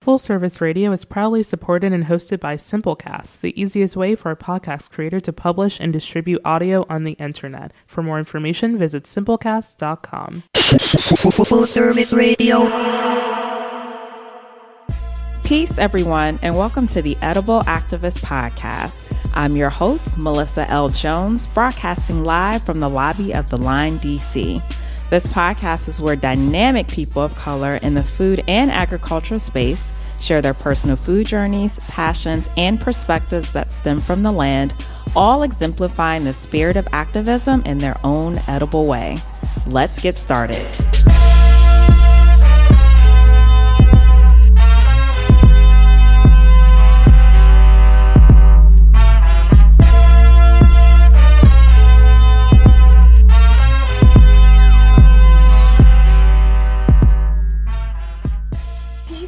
Full Service Radio is proudly supported and hosted by Simplecast, the easiest way for a podcast creator to publish and distribute audio on the internet. For more information, visit simplecast.com. Full Service Radio. Peace, everyone, and welcome to the Edible Activist Podcast. I'm your host, Melissa L. Jones, broadcasting live from the lobby of the Line, D.C. This podcast is where dynamic people of color in the food and agricultural space share their personal food journeys, passions, and perspectives that stem from the land, all exemplifying the spirit of activism in their own edible way. Let's get started.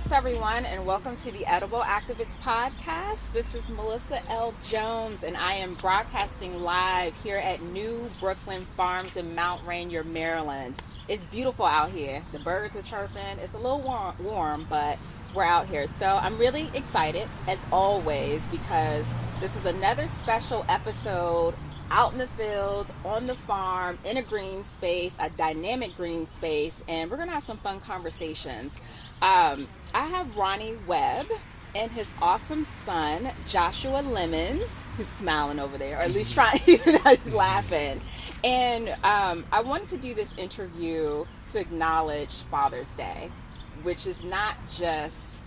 Everyone, and welcome to the Edible Activist Podcast. This is Melissa L. Jones, and I am broadcasting live here at New Brooklyn Farms in Mount Rainier, Maryland. It's beautiful out here. The birds are chirping. It's a little warm, but we're out here. So I'm really excited, as always, because this is another special episode out in the fields, on the farm, in a green space, a dynamic green space, and we're going to have some fun conversations. I have Ronnie Webb and his awesome son, Joshua Lemons, who's smiling over there, or at least trying, he's laughing. And I wanted to do this interview to acknowledge Father's Day, which is not just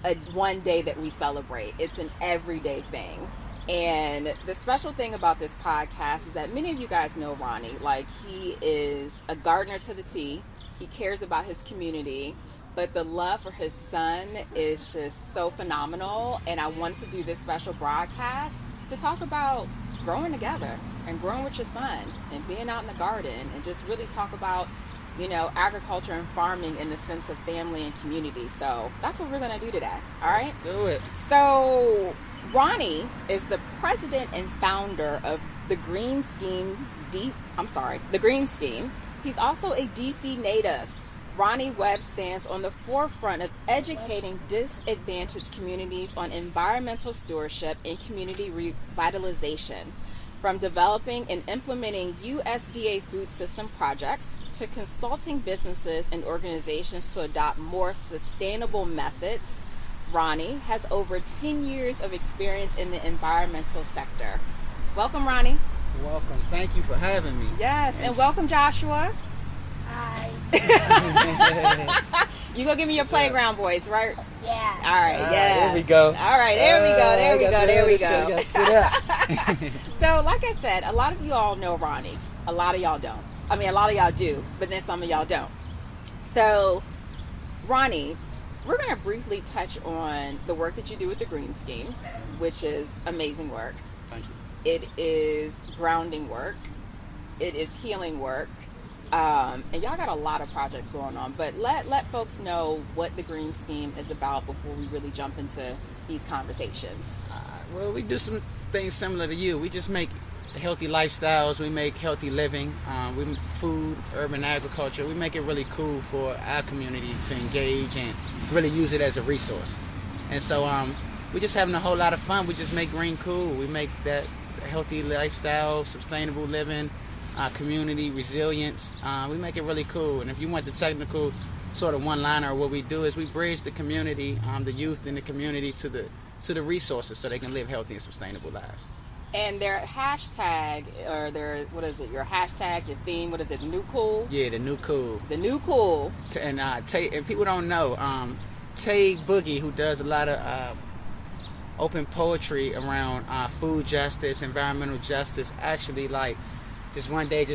a one day that we celebrate. It's an everyday thing. And the special thing about this podcast is that many of you guys know Ronnie. Like, he is a gardener to the T. He cares about his community. But the love for his son is just so phenomenal. And I wanted to do this special broadcast to talk about growing together and growing with your son and being out in the garden and just really talk about, you know, agriculture and farming in the sense of family and community. So that's what we're going to do today. All right? Let's do it. So Ronnie is the president and founder of the Green Scheme. The Green Scheme. He's also a DC native. Ronnie Webb stands on the forefront of educating disadvantaged communities on environmental stewardship and community revitalization, from developing and implementing USDA food system projects to consulting businesses and organizations to adopt more sustainable methods. Ronnie has over 10 years of experience in the environmental sector. Welcome, Ronnie. Welcome. Thank you for having me. Yes, and welcome, Joshua. Hi. You go give me your playground voice, right? Yeah. All right, yeah. There we go. All right, there we go. Sit up. So, like I said, a lot of you all know Ronnie. A lot of y'all don't. I mean, a lot of y'all do, but then some of y'all don't. So, Ronnie, we're going to briefly touch on the work that you do with the Green Scheme, which is amazing work. Thank you. It is grounding work. It is healing work. And y'all got a lot of projects going on, but let folks know what the Green Scheme is about before we really jump into these conversations. Well, we do some things similar to you. We just make healthy lifestyles. We make healthy living. We food, urban agriculture. We make it really cool for our community to engage and really use it as a resource. And so we're just having a whole lot of fun. We just make green cool. We make that healthy lifestyle, sustainable living, community resilience. We make it really cool. And if you want the technical sort of one-liner, what we do is we bridge the community, the youth in the community to the resources so they can live healthy and sustainable lives. And their hashtag, or their, what is it, your hashtag, your theme, what is it, New Cool? Yeah, the New Cool. The New Cool. And people don't know, Tay Boogie, who does a lot of open poetry around food justice, environmental justice, actually just one day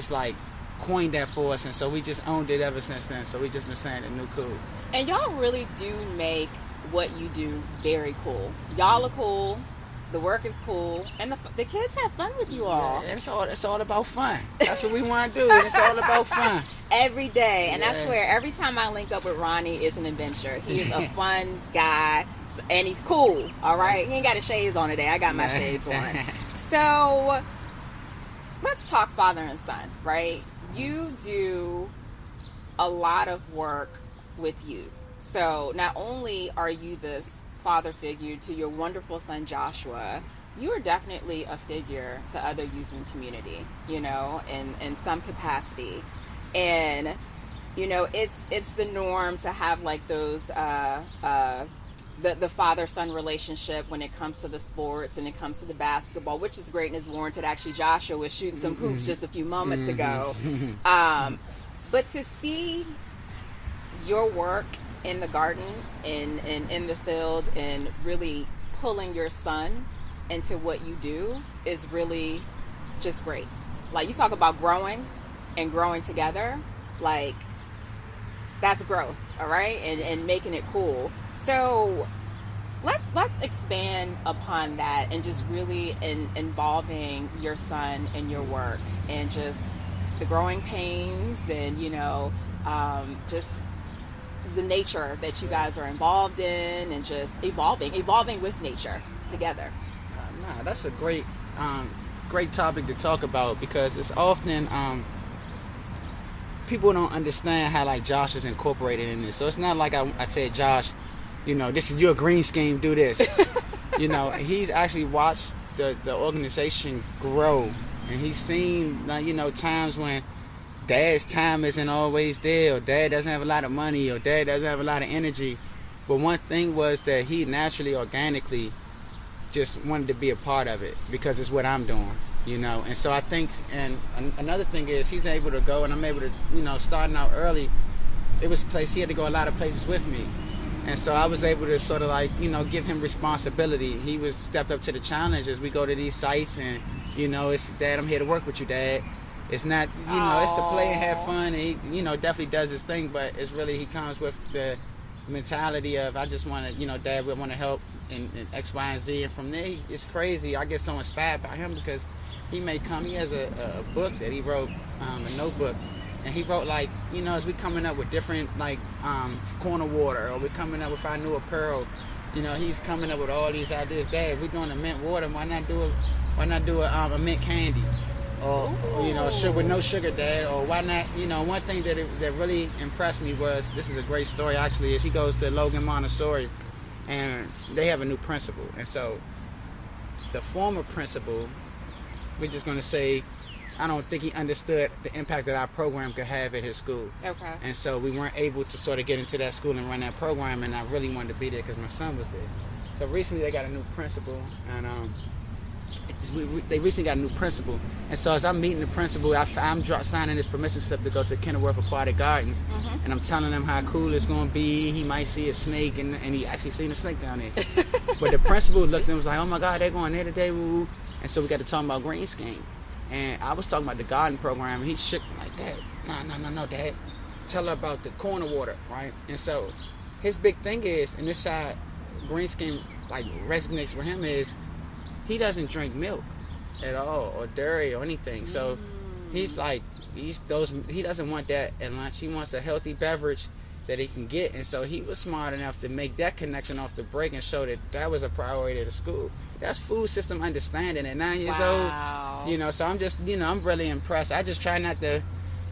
coined that for us, and so we just owned it ever since then. So we just been saying the New Cool. And y'all really do make what you do very cool. Y'all are cool. The work is cool, and the kids have fun with you all. Yeah, it's all about fun. That's what we want to do. It's all about fun every day. And yeah. I swear, every time I link up with Ronnie, it's an adventure. He is a fun guy, and he's cool. All right, he ain't got his shades on today. I got my shades on. So let's talk father and son. Right? You do a lot of work with youth. So not only are you this father figure to your wonderful son Joshua, you are definitely a figure to other youth in community, you know, in some capacity. And, you know, it's the norm to have like those the father-son relationship when it comes to the sports and it comes to the basketball, which is great and is warranted. Actually, Joshua was shooting some hoops just a few moments ago. But to see your work in the garden and in the field and really pulling your son into what you do is really just great. Like, you talk about growing and growing together, like, that's growth, all right? And making it cool. So let's expand upon that and just really involving your son in your work and just the growing pains and, you know, just the nature that you guys are involved in and just evolving with nature together. That's a great topic to talk about, because it's often people don't understand how like Josh is incorporated in this. So it's not like I said, Josh, you know, this is your green scheme, do this. You know, he's actually watched the organization grow, and he's seen, you know, times when dad's time isn't always there, or dad doesn't have a lot of money, or dad doesn't have a lot of energy. But one thing was that he naturally, organically just wanted to be a part of it because it's what I'm doing, you know. And so I think, and another thing is he's able to go, and I'm able to, you know, starting out early, it was he had to go a lot of places with me. And so I was able to sort of like, you know, give him responsibility. He was stepped up to the challenge as we go to these sites, and, you know, it's, Dad, I'm here to work with you, Dad. It's not, you know, it's to play and have fun, and he, you know, definitely does his thing, but it's really, he comes with the mentality of, I just want to, you know, Dad, we want to help in X, Y, and Z. And from there, it's crazy. I get so inspired by him because he has a book that he wrote, a notebook, and he wrote, like, you know, as we coming up with different, like, corner water, or we're coming up with our new apparel, you know, he's coming up with all these ideas. Dad, we're doing a mint water, why not do a mint candy? Or, you know, with no sugar, Dad. Or why not, you know, one thing that really impressed me was, this is a great story actually, is he goes to Logan Montessori, and they have a new principal. And so the former principal, we're just going to say, I don't think he understood the impact that our program could have at his school. Okay. And so we weren't able to sort of get into that school and run that program, and I really wanted to be there because my son was there. So recently they got a new principal, and they recently got a new principal. And so as I'm meeting the principal, I'm signing this permission slip to go to Kenilworth Aquatic Gardens, and I'm telling him how cool it's going to be. He might see a snake, and he actually seen a snake down there. But the principal looked and was like, oh my God, they're going there today, woo. And so we got to talk about green scheme. And I was talking about the garden program, and he shook me like, Dad, no, Dad. Tell her about the corner water, right? And so his big thing is, and this side, green scheme, like, resonates with him, is he doesn't drink milk at all, or dairy, or anything. So he's like, he doesn't want that at lunch. He wants a healthy beverage that he can get. And so he was smart enough to make that connection off the break and show that was a priority to the school. That's food system understanding at 9 years old. You know, so I'm just, you know, I'm really impressed. I just try not to,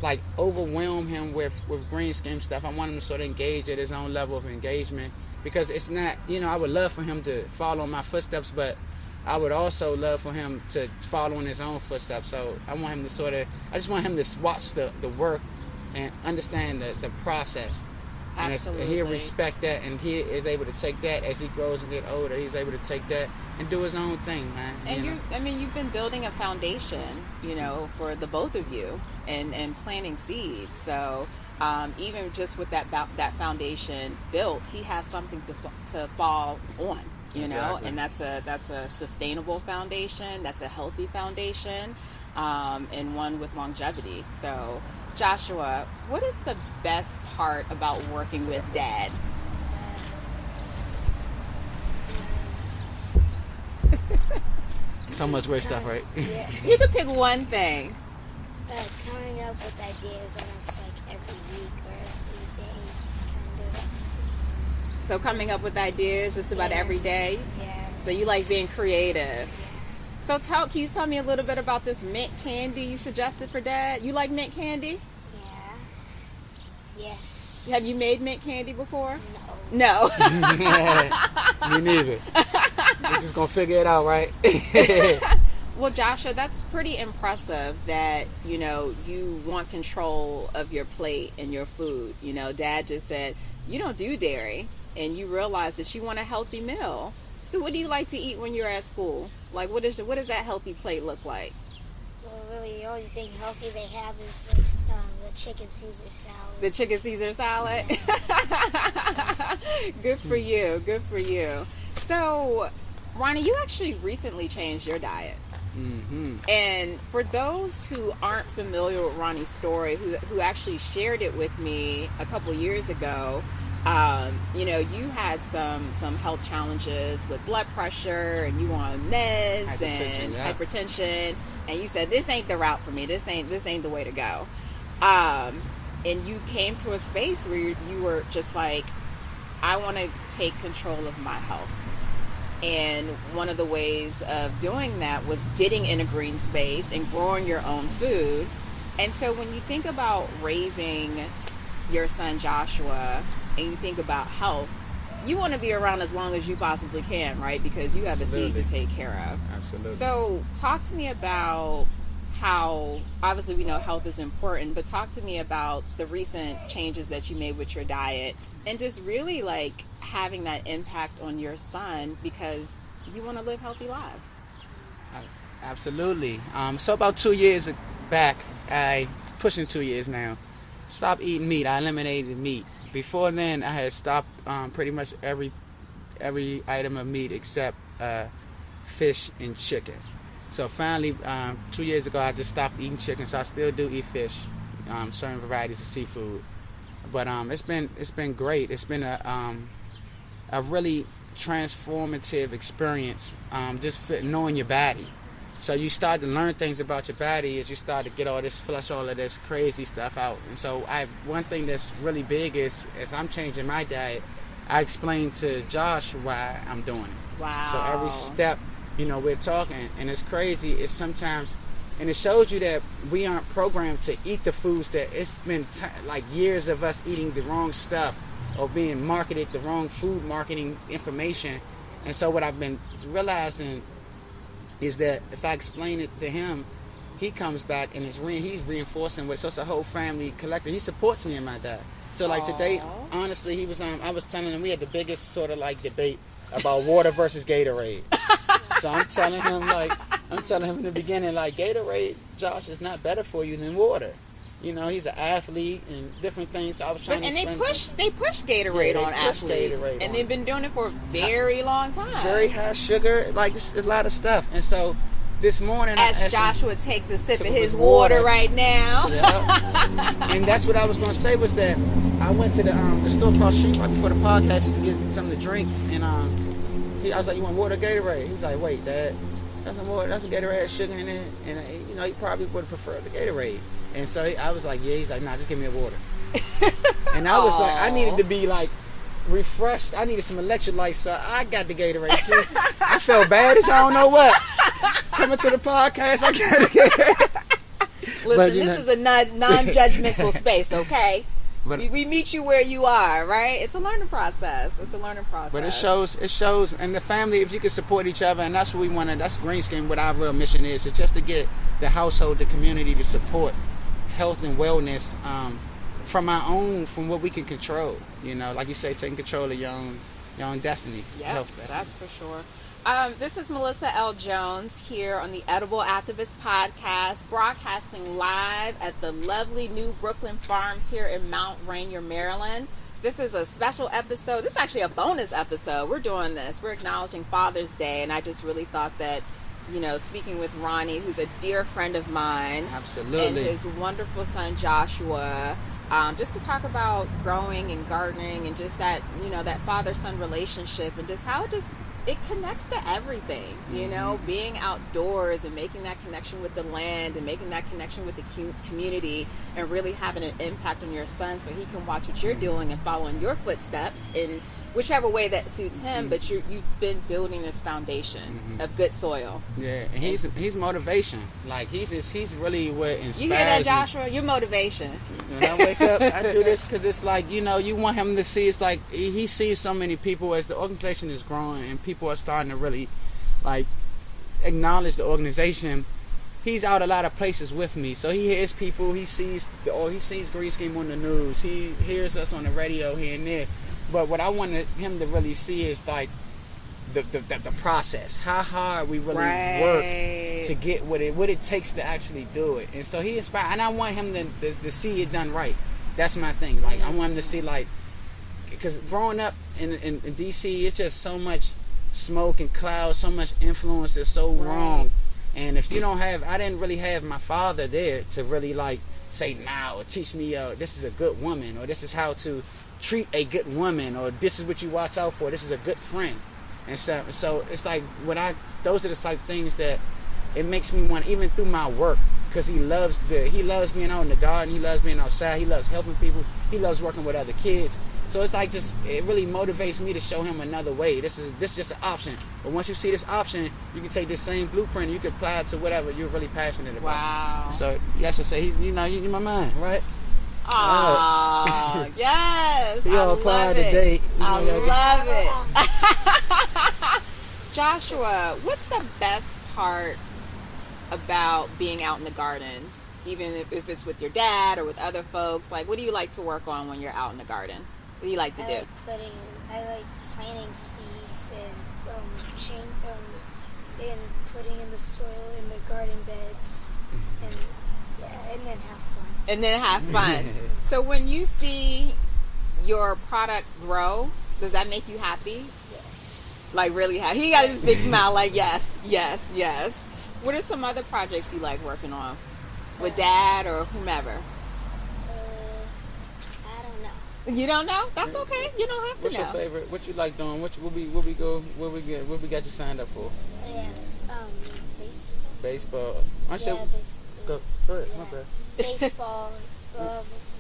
like, overwhelm him with green scheme stuff. I want him to sort of engage at his own level of engagement, because it's not, you know, I would love for him to follow in my footsteps, but I would also love for him to follow in his own footsteps. So I want him to I just want him to watch the work and understand the process. Absolutely. And he'll respect that, and he is able to take that as he grows and get older. He's able to take that and do his own thing, man. And you've been building a foundation, you know, for the both of you, and planting seeds. So even just with that foundation built, he has something to fall on. You know, exactly. And that's a sustainable foundation, that's a healthy foundation, and one with longevity. So, Joshua, what is the best part about working with Dad? So much great stuff, right? Yeah. You can pick one thing. Coming up with ideas almost like every week or every day, kind of. So coming up with ideas just about every day? Yeah. So you like being creative? Yeah. So can you tell me a little bit about this mint candy you suggested for Dad? You like mint candy? Yeah. Yes. Have you made mint candy before? No. No. Me neither. We're just gonna figure it out, right? Well, Joshua, that's pretty impressive that, you want control of your plate and your food. Dad just said, you don't do dairy, and you realize that you want a healthy meal. So what do you like to eat when you're at school? Like, what does that healthy plate look like? Well, really, the only thing healthy they have is the chicken Caesar salad. The chicken Caesar salad? Yeah. Good for you. Good for you. So, Ronnie, you actually recently changed your diet. Mm-hmm. And for those who aren't familiar with Ronnie's story, who actually shared it with me a couple years ago, you had some health challenges with blood pressure, and you were on meds and hypertension, and you said, this ain't the route for me. This ain't the way to go. And you came to a space where you were just like, I want to take control of my health. And one of the ways of doing that was getting in a green space and growing your own food. And so when you think about raising your son Joshua and you think about health, you want to be around as long as you possibly can, right? Because you have Absolutely. a seed to take care of. Absolutely. So talk to me about how, obviously we know health is important, but talk to me about the recent changes that you made with your diet and just really like having that impact on your son because you want to live healthy lives. Absolutely. So about 2 years back, pushing 2 years now, stopped eating meat. I eliminated meat. Before then, I had stopped pretty much every item of meat except fish and chicken. So finally, 2 years ago, I just stopped eating chicken. So I still do eat fish, certain varieties of seafood. But it's been great. It's been a really transformative experience, just knowing your body. So you start to learn things about your body as you start to get all this flush all of this crazy stuff out. And so one thing that's really big is as I'm changing my diet, I explain to Josh why I'm doing it. Wow. So every step, we're talking, and it's crazy. It's sometimes, and it shows you that we aren't programmed to eat the foods that it's been like years of us eating the wrong stuff or being marketed the wrong food marketing information. And so what I've been realizing is that if I explain it to him, he comes back and he's reinforcing with. So it's a whole family collective. He supports me in my diet. So like today, honestly, he was I was telling him we had the biggest sort of like debate about water versus Gatorade. So I'm telling him in the beginning, like, Gatorade, Josh, is not better for you than water. He's an athlete and different things. So I was trying to explain. And they push Gatorade on athletes. And they've been doing it for a very long time. Very high sugar, like just a lot of stuff. And so this morning, as Joshua takes a sip of his water right now. Yeah. And that's what I was going to say was that I went to the store across the street right before the podcast just to get something to drink. And I was like, "You want water or Gatorade?" He was like, "Wait, Dad, that's some water. That's a Gatorade, sugar in it." And he probably would have preferred the Gatorade. And so I was like, "Yeah." He's like, "Nah, just give me a water." And I was like, I needed to be like refreshed. I needed some electrolytes, so I got the Gatorade too. I felt bad as I don't know what. Coming to the podcast, I got the Gatorade. Listen, this is a non-judgmental space, okay? But we meet you where you are, right? It's a learning process. But it shows, and the family, if you can support each other, and that's what we want to, that's Greenskin, what our real mission is. It's just to get the household, the community to support health and wellness from what we can control. Like you say, taking control of your own destiny. Yeah, that's for sure. This is Melissa L. Jones here on the Edible Activist Podcast, broadcasting live at the lovely New Brooklyn Farms here in Mount Rainier, Maryland. This is a special episode. This is actually a bonus episode. We're doing this. We're acknowledging Father's Day, and I just really thought that, speaking with Ronnie, who's a dear friend of mine. Absolutely. And his wonderful son, Joshua, just to talk about growing and gardening and just that, that father-son relationship and just how it connects to everything, being outdoors and making that connection with the land and making that connection with the community and really having an impact on your son so he can watch what you're doing and follow in your footsteps and whichever way that suits him. But you've been building this foundation of good soil. Yeah, and he's motivation. Like he's really what inspires me. You hear that, Joshua? You're motivation. When I wake up, I do this because it's like, you know, you want him to see. It's like he sees so many people as the organization is growing and people are starting to really like acknowledge the organization. He's out a lot of places with me, so he hears people. He sees Green Scheme on the news. He hears us on the radio here and there. But what I wanted him to really see is like the process, how hard we really work to get what it takes to actually do it. And so he inspired, and I want him to see it done right. That's my thing. Like I want him to see, like, because growing up in DC, it's just so much smoke and clouds, so much influence is so wrong. And if you don't have, I didn't really have my father there to really like say nah or teach me this is a good woman, or this is how to treat a good woman, or this is what you watch out for, this is a good friend and stuff. So it's like those are the type of things that it makes me want, even through my work, because he loves being out in the garden, he loves being outside, he loves helping people, he loves working with other kids. So it's like it really motivates me to show him another way. This is just an option. But once you see this option, you can take this same blueprint and you can apply it to whatever you're really passionate about. Wow. So you have to say you're my man, right? Aww, yes. He all applied today. I love it. Joshua, what's the best part about being out in the garden? Even if it's with your dad or with other folks, like what do you like to work on when you're out in the garden? What do you like to do? I like planting seeds and putting in the soil in the garden beds, and then have fun. So when you see your product grow, does that make you happy? Yes. Like really happy? He got his big smile. Like yes. What are some other projects you like working on with dad or whomever? You don't know? That's okay. You don't have to What's know. What's your favorite? What you like doing? What we got you signed up for? Baseball. Baseball. Go ahead. My bad. Baseball.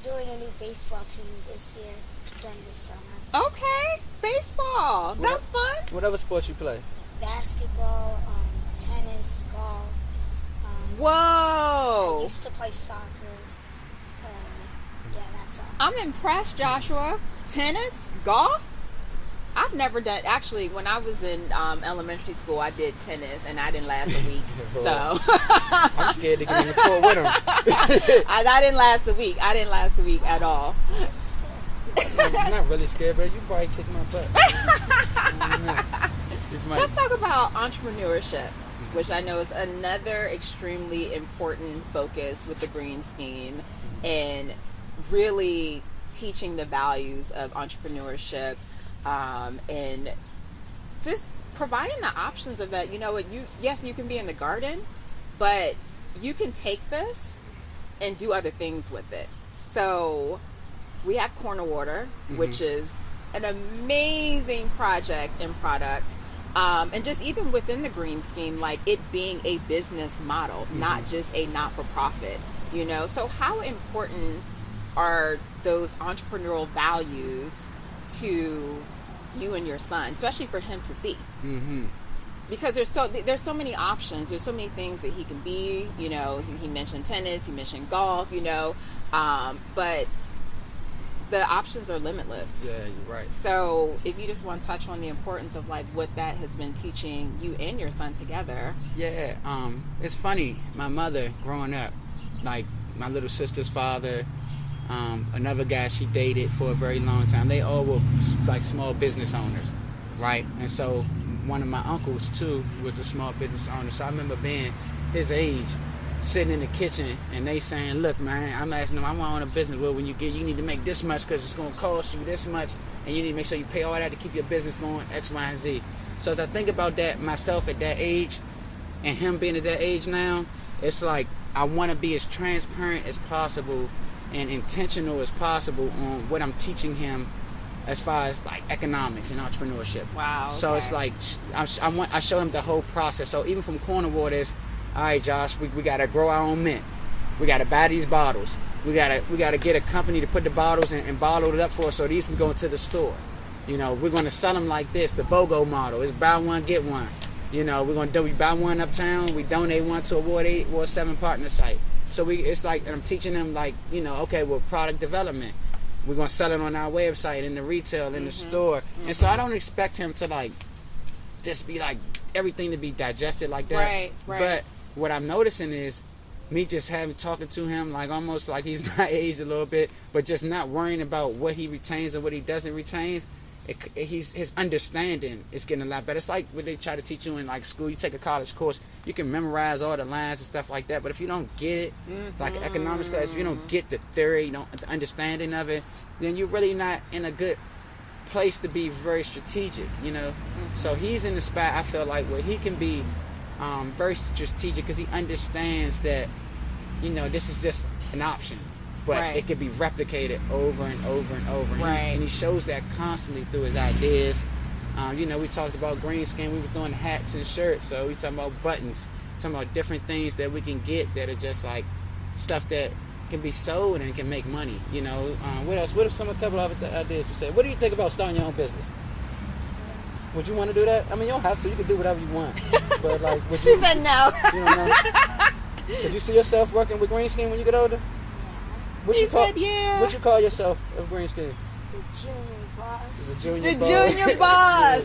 Doing a new baseball team this year during the summer. Okay, baseball. That's fun. What other sports you play? Basketball, tennis, golf. Whoa. I used to play soccer. That's all. I'm impressed, Joshua. Tennis, golf. I've never done. Actually, when I was in elementary school, I did tennis, and I didn't last a week. So I'm scared to get in the court with him. I didn't last a week. I didn't last a week at all. I'm not really scared, but you probably kick my butt. Let's talk about entrepreneurship, which I know is another extremely important focus with the Green Scheme, and really teaching the values of entrepreneurship, and just providing the options of that. You know what? You can be in the garden, but you can take this and do other things with it. So we have Corner Water, which is an amazing project and product. And just even within the Green Scheme, like it being a business model, not just a not-for-profit, you know? So how important are those entrepreneurial values to you and your son, especially for him to see? Because there's so many options. There's so many things that he can be, you know. He mentioned tennis, he mentioned golf, you know, but the options are limitless. Yeah, you're right. So if you just want to touch on the importance of like what that has been teaching you and your son together. Yeah, it's funny. My mother growing up, like my little sister's father, another guy she dated for a very long time, they all were like small business owners, right? And so one of my uncles too was a small business owner. So I remember being his age, sitting in the kitchen, and they saying, look, man, I'm asking them, I want a business. Well, when you need to make this much because it's going to cost you this much, and you need to make sure you pay all that to keep your business going, X, Y, and Z. So as I think about that, myself at that age, and him being at that age now, it's like I want to be as transparent as possible and intentional as possible on what I'm teaching him as far as like economics and entrepreneurship. Wow. Okay. So it's like I show him the whole process. So even from Corner Water, it's, all right, Josh, we got to grow our own mint. We got to buy these bottles. We got to get a company to put the bottles and bottle it up for us so these can go into the store. You know, we're going to sell them like this, the BOGO model. It's buy one, get one. You know, we're going to do, we buy one uptown, we donate one to a Ward 7 partner site. So it's like, and I'm teaching them like, you know, okay, well, product development. We're going to sell it on our website, in the retail, in the store. And so I don't expect him to like, just be like, everything to be digested like that. Right. But what I'm noticing is me just talking to him like almost like he's my age a little bit, but just not worrying about what he retains and what he doesn't retain. His understanding is getting a lot better. It's like what they try to teach you in like school. You take a college course, you can memorize all the lines and stuff like that. But if you don't get it, like economics class, if you don't get the theory, the understanding of it, then you're really not in a good place to be very strategic, you know. So he's in the spot, I feel like, where he can be very strategic because he understands that, you know, this is just an option. But it could be replicated over and over and over. And he shows that constantly through his ideas. You know, we talked about green skin. We were doing hats and shirts. So we talking about buttons. Talking about different things that we can get that are just like stuff that can be sold and can make money. You know, what else? What are a couple of ideas you say? What do you think about starting your own business? Would you want to do that? I mean, you don't have to. You can do whatever you want. But like, would you? He said no. You don't know? Could you see yourself working with green skin when you get older? What you call yourself of green skin? The junior boss. The junior boss.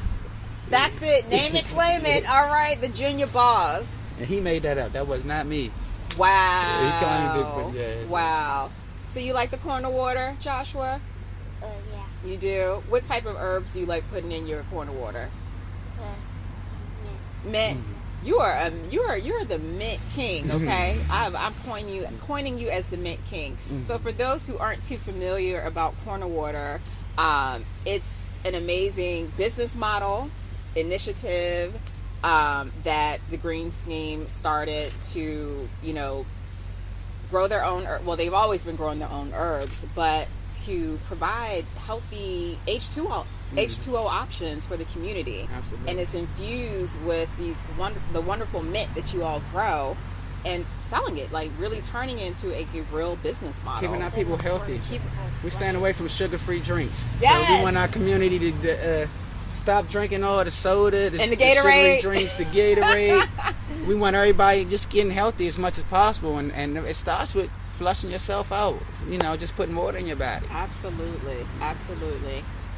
That's it. Name it, claim it. All right, the junior boss. And he made that up. That was not me. Wow. Yeah, he claimed it, but yeah. Wow. So you like the corner water, Joshua? Yeah. You do? What type of herbs do you like putting in your corner water? Mint. You're the mint king, okay? I'm coining you as the mint king. So for those who aren't too familiar about corner water, it's an amazing business model initiative that the Green Scheme started to, you know, grow their own. Well, they've always been growing their own herbs, but to provide healthy H2O options for the community. Absolutely. And it's infused with the wonderful mint that you all grow and selling it, like really turning it into a real business model. Keeping our people healthy. We stand away from sugar-free drinks. Yes. So we want our community to stop drinking all the soda, and the Gatorade, sugary drinks, the Gatorade. We want everybody just getting healthy as much as possible, and it starts with flushing yourself out. You know, just putting water in your body. Absolutely.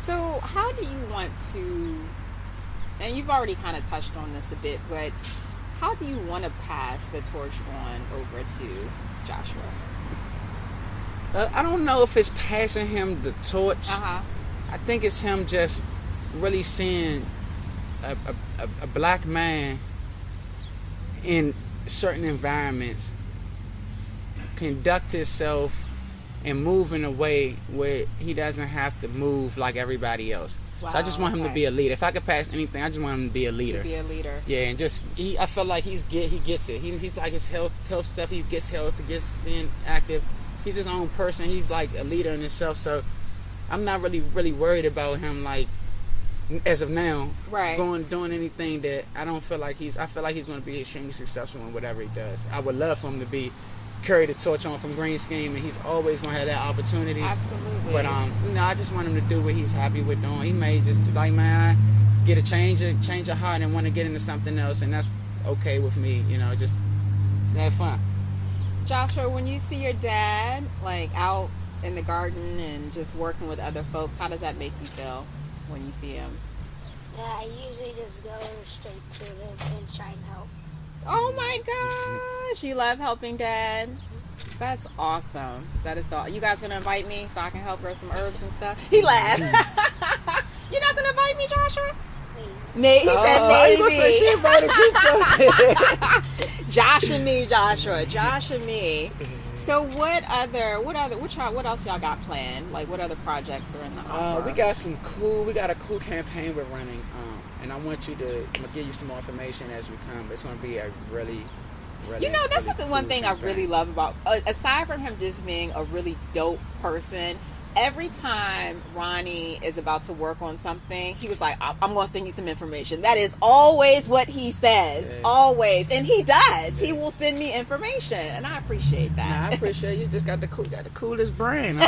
So how do you want to, and you've already kind of touched on this a bit, but how do you want to pass the torch on over to Joshua? I don't know if it's passing him the torch. I think it's him just really seeing a black man in certain environments conduct himself and move in a way where he doesn't have to move like everybody else. Wow, so I just want him to be a leader. If I could pass anything, I just want him to be a leader. Yeah, and just I feel like he gets it. He's like his health stuff. He gets health, he gets being active. He's his own person. He's like a leader in himself. So I'm not really worried about him like as of now, doing anything that I feel like he's going to be extremely successful in whatever he does. I would love for him to carry the torch on from Green Scheme, and he's always going to have that opportunity. Absolutely. But I just want him to do what he's happy with doing. He may just be like, man, get a change of heart and want to get into something else, and that's okay with me. You know, just have fun. Joshua, when you see your dad like out in the garden and just working with other folks, how does that make you feel when you see him? Yeah, I usually just go straight to him and try and help. Oh my gosh, you love helping Dad? That's awesome. That is all. You guys gonna invite me so I can help grow some herbs and stuff? He laughed. You're not gonna invite me, Joshua? Me? He said maybe. You say she invited you. Josh and me, Joshua. Josh and me. So what else y'all got planned? Like what other projects are in the offer? We got a cool campaign we're running. And I'm gonna give you some more information as we come. It's gonna be a really that's really the one cool thing campaign. I really love about, aside from him just being a really dope person, every time Ronnie is about to work on something, he was like, I'm going to send you some information. That is always what he says. Yeah. Always. And he does. Yeah. He will send me information. And I appreciate that. I appreciate you. Just got the coolest brain.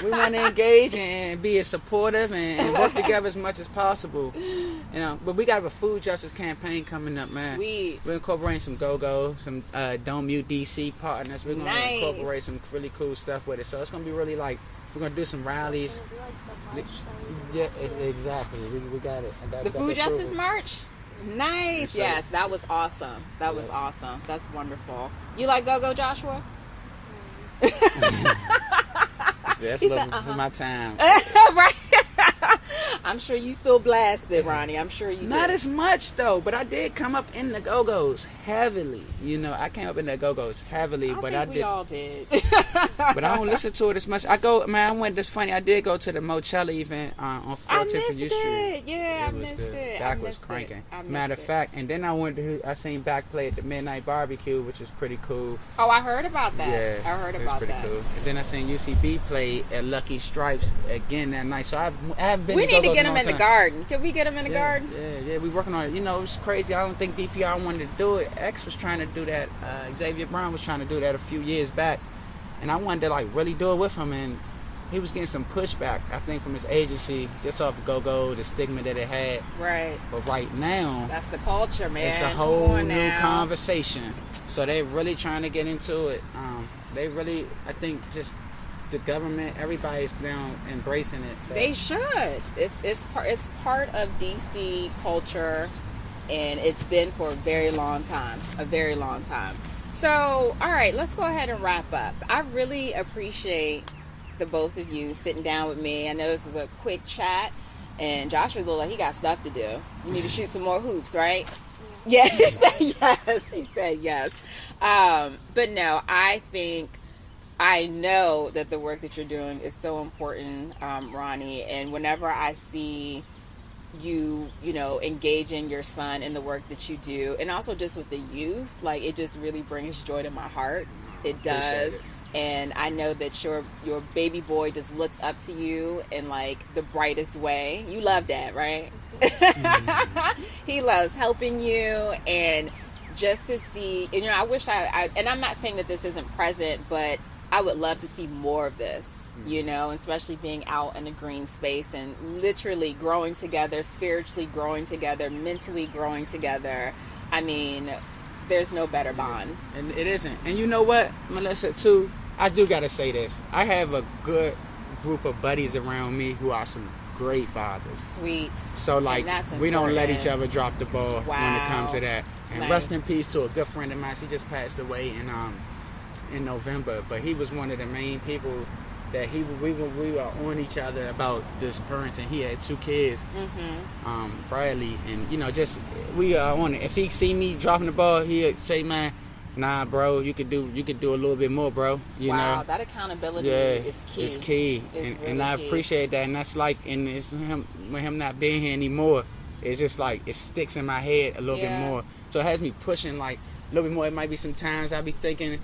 We want to engage and be as supportive and work together as much as possible. But we got a food justice campaign coming up, man. Sweet. We're incorporating some go-go, some Don't Mute DC partners. We're going to incorporate some really cool stuff with it. So it's going to be really like, we're going to do some rallies. It's gonna be like the march that we did. Yeah, exactly. We got it. The Food Justice March? Nice. So, yes, that was awesome. That was awesome. That's wonderful. You like go-go, Joshua? That's looking for my time. Right. I'm sure you still blasted, Ronnie. I'm sure you Not did. as much, though, but I did come up in the Go-Go's heavily. I came up in the Go-Go's heavily, but I did. We all did. But I don't listen to it as much. I went this funny. I did go to the Mochella event on 14th and U Street. Yeah, I missed it. Back was cranking. Matter of fact, and then I seen Back play at the Midnight Barbecue, which was pretty cool. Oh, I heard about that. Yeah, I heard it was about pretty that. cool. And then I seen UCB play at Lucky Stripes again that night. So I haven't been. We to need to Go-Go's get in a him in the long time. garden. Can we get him in the garden? Yeah, we working on it. It was crazy. I don't think DPR wanted to do it. X was trying to do that. Xavier Brown was trying to do that a few years back, and I wanted to really do it with him, and he was getting some pushback, I think, from his agency just off of Go-Go, the stigma that it had. Right. But right now, That's the culture, man. it's a whole new conversation. So they're really trying to get into it. They really, I think, just the government, everybody's now embracing it. So. They should. It's part of DC culture, and it's been for a very long time. So, all right, let's go ahead and wrap up. I really appreciate the both of you sitting down with me. I know this is a quick chat, and Joshua looked like he got stuff to do. You need to shoot some more hoops, right? Yeah, he said yes. He said yes. But no, I know that the work that you're doing is so important, Ronnie, and whenever I see you engaging your son in the work that you do, and also just with the youth, it just really brings joy to my heart. It does. And I know that your baby boy just looks up to you in the brightest way. You love that, right? Mm-hmm. He loves helping you, and just to see, I wish I and I'm not saying that this isn't present, but I would love to see more of this, especially being out in a green space and literally growing together, spiritually growing together, mentally growing together. I mean, there's no better bond. And it isn't. And you know what, Melissa, too? I do got to say this. I have a good group of buddies around me who are some great fathers. Sweet. So, we don't let each other drop the ball when it comes to that. And Nice. Rest in peace to a good friend of mine. She just passed away in November, but he was one of the main people that we were on each other about this parenting. He had 2 kids, Bradley, and just we are on it. If he see me dropping the ball, he'd say, "Man, nah, bro, you could do a little bit more, bro." You know, that accountability yeah, is key. It's key, and I appreciate that. And that's and it's him with him not being here anymore. It's just it sticks in my head a little bit more. So it has me pushing a little bit more. It might be some times I be thinking.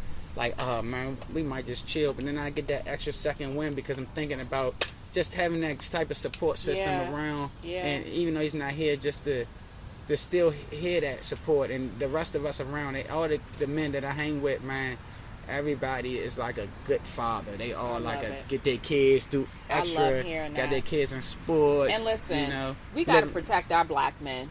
Oh man, we might just chill, but then I get that extra second win because I'm thinking about just having that type of support system around, and even though he's not here, just to still hear that support, and the rest of us around it, all the men that I hang with, man, everybody is like a good father. They all get their kids do extra, got their kids in sports. And listen, we got to protect our black men.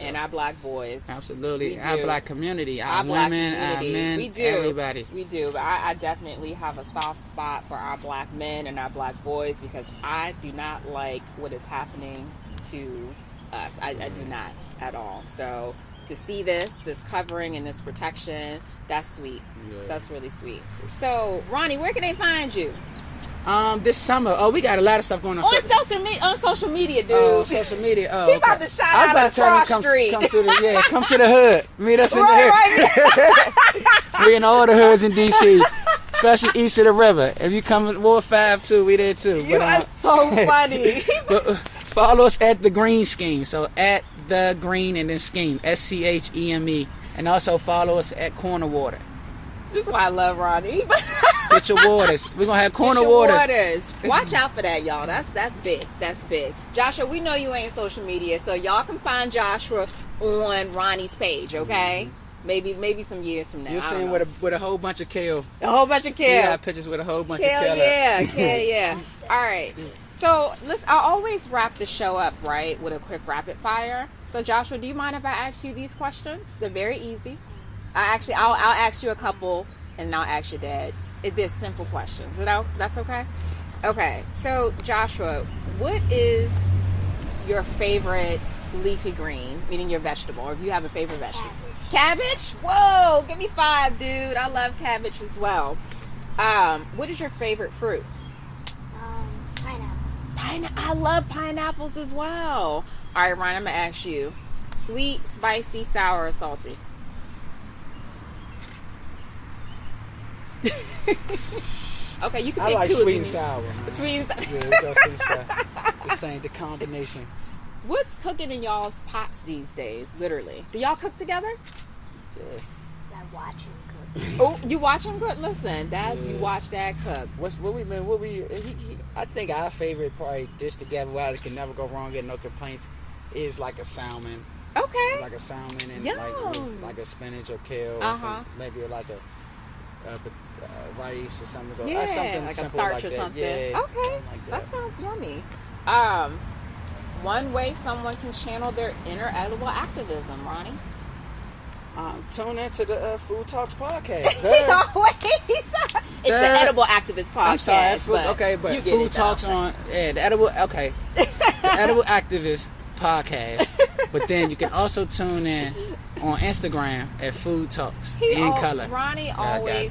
And our black boys. Absolutely. Our black community, our women, our men, we do. Everybody. We do. But I definitely have a soft spot for our black men and our black boys because I do not like what is happening to us. I do not at all. So to see this covering and this protection, that's sweet. Yeah. That's really sweet. So, Ronnie, where can they find you? This summer, we got a lot of stuff going on. On social media, dude. Oh, social media. Oh, he about to shout out on Cross Street. Come to the hood. Meet us in the hood. We in all the hoods in DC, especially east of the river. If you come in Ward 5 too, we there too. You are so funny. But, follow us at The Green Scheme. So at The Green and then Scheme, SCHEME, and also follow us at Corner Water. This is why I love Ronnie. Get your waters. We're going to have corner waters. Watch out for that, y'all. That's big. That's big. Joshua, we know you ain't social media, so y'all can find Joshua on Ronnie's page, okay? Maybe some years from now. You'll see him with a whole bunch of kale. A whole bunch of kale. Yeah, pictures with a whole bunch of kale. Yeah. All right. So I always wrap the show up, right, with a quick rapid fire. So Joshua, do you mind if I ask you these questions? They're very easy. I'll ask you a couple, and I'll ask your dad. They're simple questions. That's okay? Okay. So Joshua, what is your favorite leafy green, meaning your vegetable, or if you have a favorite vegetable? Cabbage? Whoa, give me 5, dude. I love cabbage as well. What is your favorite fruit? Pineapple. I love pineapples as well. All right, Ryan, I'm going to ask you. Sweet, spicy, sour, or salty? Okay, you can pick like two. Sweet and sour, man. Sweet and sour. Yeah, it's got sweet and sour. The same, the combination. What's cooking in y'all's pots these days, literally? Do y'all cook together? Yeah. I watch him cook. Oh, you watch him cook? Listen, you watch Dad cook. I think our favorite probably dish together where I can never go wrong, get no complaints, is like a salmon. Okay. Like a salmon and like a spinach or kale or maybe like a rice or something. Something like a simple starch like or that. something. Yeah, okay, something like that sounds yummy. One way someone can channel their inner edible activism, Ronnie. Tune into the Food Talks podcast. It's the Edible Activist podcast. I'm sorry, but Food Talks on the Edible. Okay, the Edible Activist podcast. But then you can also tune in on Instagram at Food Talks in color. Ronnie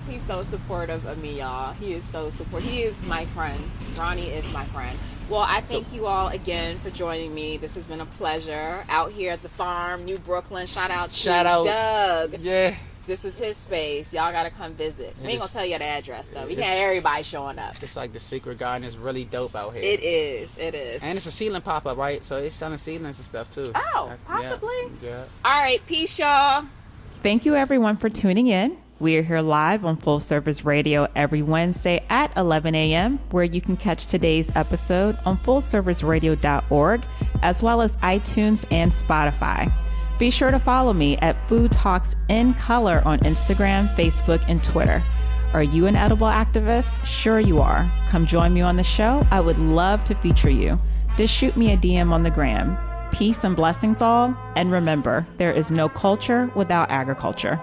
he's so supportive of me, y'all. He is so supportive. He is my friend. Ronnie is my friend. Well, I thank you all again for joining me. This has been a pleasure out here at the farm, New Brooklyn. Shout out Doug. Yeah. This is his space. Y'all got to come visit. We ain't going to tell you the address, though. We can't have everybody showing up. It's like the secret garden is really dope out here. It is. And it's a seedling pop-up, right? So it's selling seedlings and stuff, too. Oh, possibly? Yeah. All right. Peace, y'all. Thank you, everyone, for tuning in. We are here live on Full Service Radio every Wednesday at 11 a.m., where you can catch today's episode on fullserviceradio.org, as well as iTunes and Spotify. Be sure to follow me at Food Talks in Color on Instagram, Facebook, and Twitter. Are you an edible activist? Sure you are. Come join me on the show. I would love to feature you. Just shoot me a DM on the gram. Peace and blessings all. And remember, there is no culture without agriculture.